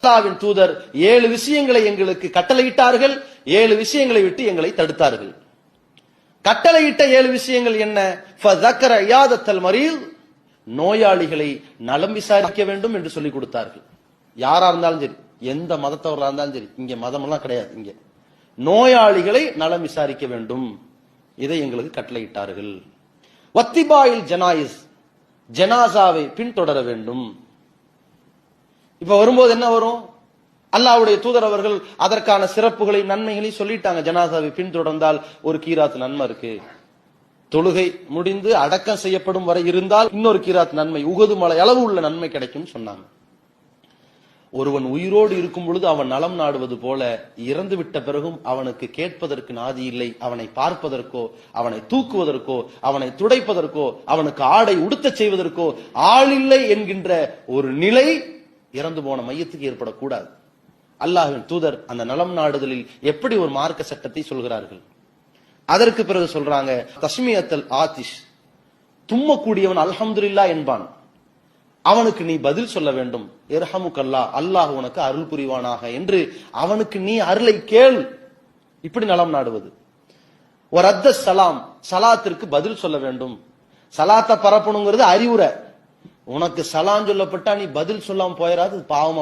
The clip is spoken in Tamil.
அல்லாஹ்வின் தூதர் 7 விஷயங்களை எங்களுக்கு கட்டளையிட்டார்கள், 7 விஷயங்களை விட்டு எங்களை தடுத்தார்கள். கட்டளையிட்ட 7 விஷயங்கள் என்ன? ஃபதக்கர இயாதத்தல் மரீத், நோயாளிகளை நலம் விசாரிக்க வேண்டும் என்று சொல்லிக் கொடுத்தார்கள். யாரா இருந்தாலும் சரி, எந்த மதத்தவரா இருந்தாலும் சரி, இங்க மதமெல்லாம் கிடையாது. இங்க நோயாளிகளை நலம் விசாரிக்க வேண்டும், இதை எங்களுக்கு கட்டளையிட்டார்கள். வத்திபாயில் ஜனாயிஸ், ஜனாசாவை பின்தொடர வேண்டும். இப்ப வரும்போது என்ன வரும்? அல்லாஹ்வுடைய தூதர் அவர்கள் அதற்கான சிறப்புகளை நன்மைகளை சொல்லிட்டாங்க. ஜனாசாவை பின்தொடர்ந்தால் ஒரு கீராத் நன்மை இருக்கு, தொழுகை முடிந்து அடக்கம் செய்யப்படும் வரை இருந்தால் இன்னொரு கீராத் நன்மை, உகது மலை அளவு உள்ள நன்மை கிடைக்கும் சொன்னாங்க. ஒருவன் உயிரோடு இருக்கும் பொழுது அவன் நலம் நாடுவது போல இறந்து விட்ட பிறகும் அவனுக்கு கேட்பதற்கு நாதி இல்லை. அவனை பார்ப்பதற்கோ, அவனை தூக்குவதற்கோ, அவனை துடைப்பதற்கோ, அவனுக்கு ஆடை உடுத்த செய்வதற்கோ ஆளில்லை என்கின்ற ஒரு நிலை இறந்து போன மையத்துக்கு ஏற்படக்கூடாது. அல்லாஹ்வின் தூதர் அந்த நலம் நாடுதலில் எப்படி ஒரு மார்க்க சட்டத்தை சொல்கிறார்கள். அதற்கு பிறகு சொல்றாங்க, தஸ்மியத்தல் ஆதிஷ், தும்மக்கூடியவன் அல்ஹம்துலில்லாஹ் என்பான், அவனுக்கு நீ பதில் சொல்ல வேண்டும். இர்ஹமுக்கல்லாஹ், அல்லாஹ் உனக்கு அருள் புரிவானாக என்று அவனுக்கு நீ அருளை கேள். இப்படி நலம் நாடுவது. ஒரு ரத்த சலாம், சலாத்திற்கு பதில் சொல்ல வேண்டும். சலாத்தை பரப்பணுங்கிறது அறிவுரை. உனக்கு சலாம் சொல்லப்பட்டா நீ பதில் சொல்லாம போயிடாது, பாவமா